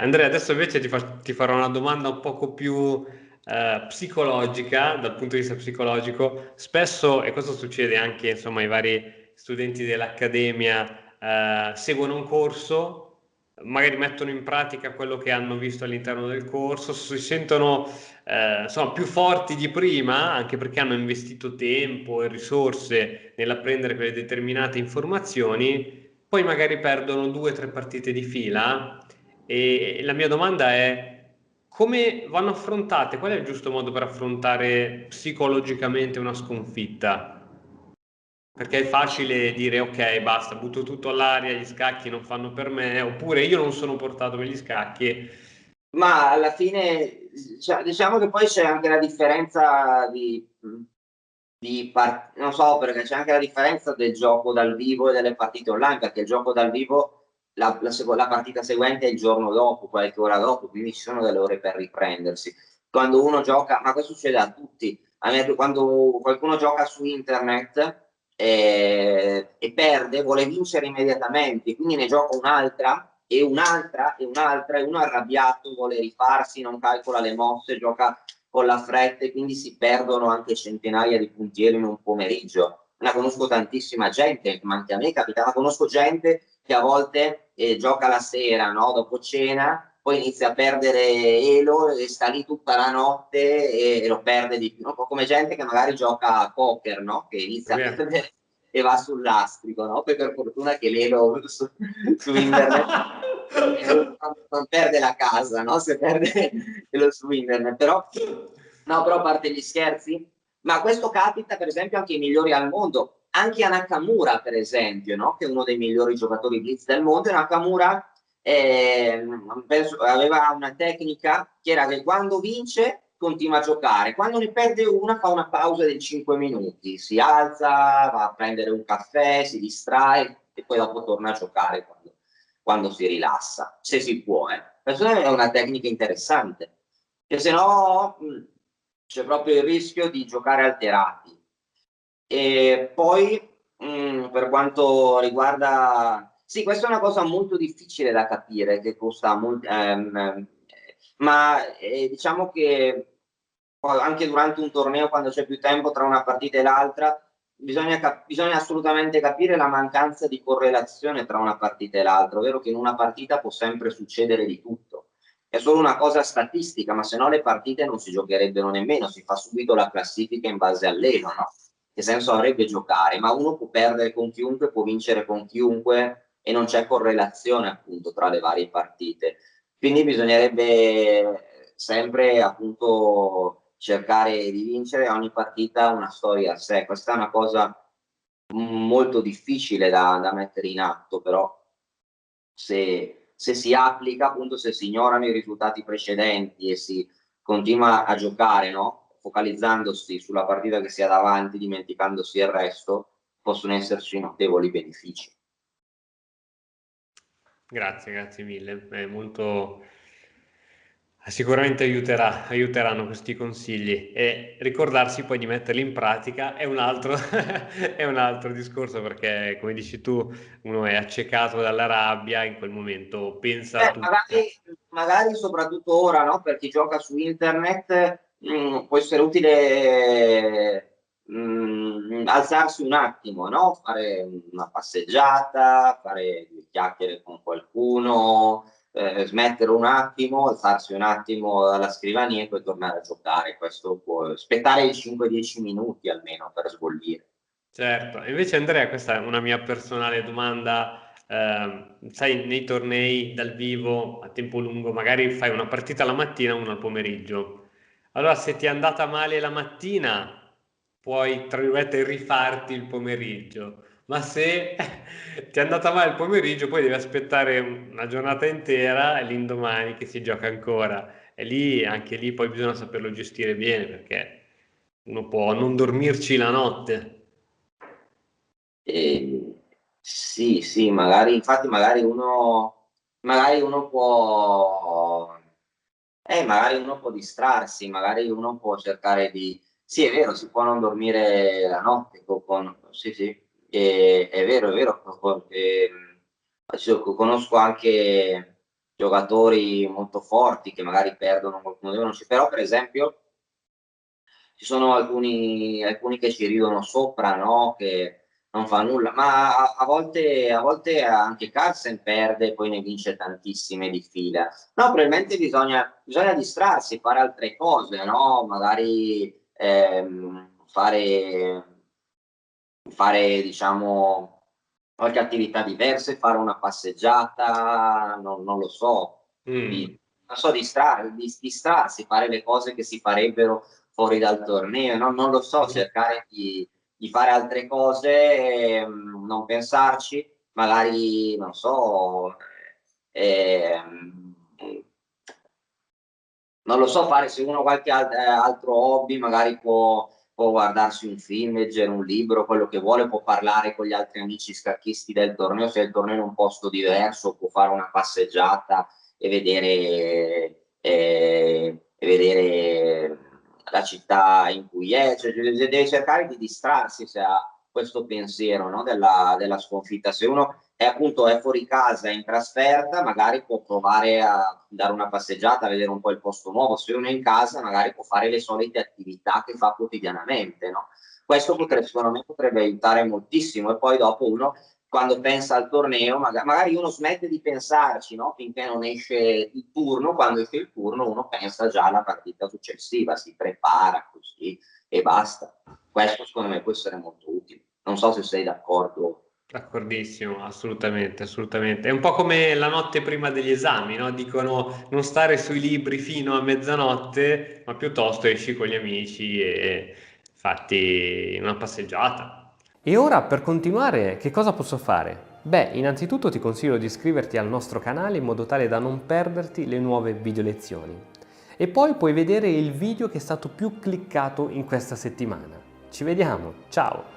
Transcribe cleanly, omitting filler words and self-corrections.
Andrea, adesso invece ti farò una domanda un poco più psicologica, dal punto di vista psicologico. Spesso, e questo succede anche, insomma, ai vari studenti dell'accademia, seguono un corso, magari mettono in pratica quello che hanno visto all'interno del corso, si sentono insomma, più forti di prima, anche perché hanno investito tempo e risorse nell'apprendere quelle determinate informazioni, poi magari perdono 2 o 3 partite di fila e la mia domanda è come vanno affrontate? Qual è il giusto modo per affrontare psicologicamente una sconfitta? Perché è facile dire ok, basta, butto tutto all'aria, gli scacchi non fanno per me, oppure io non sono portato per gli scacchi. Ma alla fine, diciamo che poi c'è anche la differenza non so, perché c'è anche la differenza del gioco dal vivo e delle partite online, perché il gioco dal vivo, la partita seguente è il giorno dopo, qualche ora dopo, quindi ci sono delle ore per riprendersi. Quando uno gioca, ma questo succede a tutti, a me, quando qualcuno gioca su internet e perde, vuole vincere immediatamente, quindi ne gioca un'altra e un'altra e un'altra, e uno arrabbiato vuole rifarsi, non calcola le mosse, gioca con la fretta e quindi si perdono anche centinaia di puntieri in un pomeriggio. La conosco tantissima gente, ma anche a me capita, ma conosco gente che a volte gioca la sera, no? Dopo cena, poi inizia a perdere elo e sta lì tutta la notte e lo perde di più. Un po' come gente che magari gioca a poker, no? Che È inizia a vero. perdere e va sull'astrico, no? Poi per fortuna che l'elo su internet non perde la casa, no? Se perde quello su internet, però no, però a parte gli scherzi, ma questo capita per esempio anche ai migliori al mondo, anche a Nakamura per esempio, no? Che è uno dei migliori giocatori blitz del mondo, e Nakamura penso, aveva una tecnica che era che quando vince continua a giocare, quando ne perde una fa una pausa di 5 minuti, si alza, va a prendere un caffè, si distrae e poi dopo torna a giocare quando si rilassa, se si può. Questa è una tecnica interessante, che se no c'è proprio il rischio di giocare alterati. E poi per quanto riguarda, sì, questa è una cosa molto difficile da capire, che costa molto, ma diciamo che poi anche durante un torneo, quando c'è più tempo tra una partita e l'altra, bisogna assolutamente capire la mancanza di correlazione tra una partita e l'altra, ovvero che in una partita può sempre succedere di tutto. È solo una cosa statistica, ma se no le partite non si giocherebbero nemmeno, si fa subito la classifica in base all'elo, no? Che senso avrebbe giocare? Ma uno può perdere con chiunque, può vincere con chiunque e non c'è correlazione appunto tra le varie partite. Quindi bisognerebbe sempre appunto cercare di vincere ogni partita una storia a sé. Questa è una cosa molto difficile da mettere in atto, però se si applica, appunto, se si ignorano i risultati precedenti e si continua a giocare, no? Focalizzandosi sulla partita che si ha davanti, dimenticandosi il resto, possono esserci notevoli benefici. Grazie mille, è molto. Sicuramente aiuteranno questi consigli e ricordarsi poi di metterli in pratica è un altro, è un altro discorso perché, come dici tu, uno è accecato dalla rabbia, in quel momento pensa a tutto. Magari soprattutto ora, no? Per chi gioca su internet, può essere utile alzarsi un attimo, no? Fare una passeggiata, fare due chiacchiere con qualcuno, smettere un attimo, alzarsi un attimo dalla scrivania e poi tornare a giocare. Questo può aspettare i 5-10 minuti almeno per sbollire. Certo, e invece Andrea, questa è una mia personale domanda, sai, nei tornei dal vivo a tempo lungo, magari fai una partita la mattina e una al pomeriggio. Allora, se ti è andata male la mattina, puoi, tra virgolette, rifarti il pomeriggio, ma se ti è andata male il pomeriggio, poi devi aspettare una giornata intera e l'indomani che si gioca ancora. E lì, anche lì, poi bisogna saperlo gestire bene, perché uno può non dormirci la notte. Sì, sì, magari, infatti magari uno magari uno può distrarsi, magari uno può cercare di, sì, è vero, si può non dormire la notte, sì, sì, è vero, conosco anche giocatori molto forti che magari perdono qualcuno di loro, però per esempio ci sono alcuni che ci ridono sopra, no? Che non fa nulla, ma a volte anche Carlsen perde e poi ne vince tantissime di fila. No, probabilmente bisogna distrarsi, fare altre cose, no? Magari fare diciamo qualche attività diversa, fare una passeggiata, non lo so, Mm. non so, distrarsi, fare le cose che si farebbero fuori dal torneo, no? Non lo so, cercare di fare altre cose, non pensarci, magari, non so, ehm, non lo so, fare se uno qualche altro hobby, magari può guardarsi un film, leggere un libro, quello che vuole, può parlare con gli altri amici scacchisti del torneo, se il torneo è in un posto diverso, può fare una passeggiata e vedere la città in cui è, cioè, deve cercare di distrarsi se ha questo pensiero, no, della sconfitta. Se uno è fuori casa, è in trasferta, magari può provare a dare una passeggiata, a vedere un po' il posto nuovo. Se uno è in casa, magari può fare le solite attività che fa quotidianamente, no? Questo secondo me potrebbe aiutare moltissimo e poi dopo uno quando pensa al torneo, magari uno smette di pensarci, no? Finché non esce il turno, quando esce il turno uno pensa già alla partita successiva, si prepara così e basta. Questo secondo me può essere molto utile. Non so se sei d'accordo. D'accordissimo, assolutamente, assolutamente. È un po' come la notte prima degli esami, no? Dicono non stare sui libri fino a mezzanotte, ma piuttosto esci con gli amici e fatti una passeggiata. E ora per continuare che cosa posso fare? Beh, innanzitutto ti consiglio di iscriverti al nostro canale in modo tale da non perderti le nuove video lezioni. E poi puoi vedere il video che è stato più cliccato in questa settimana. Ci vediamo, ciao!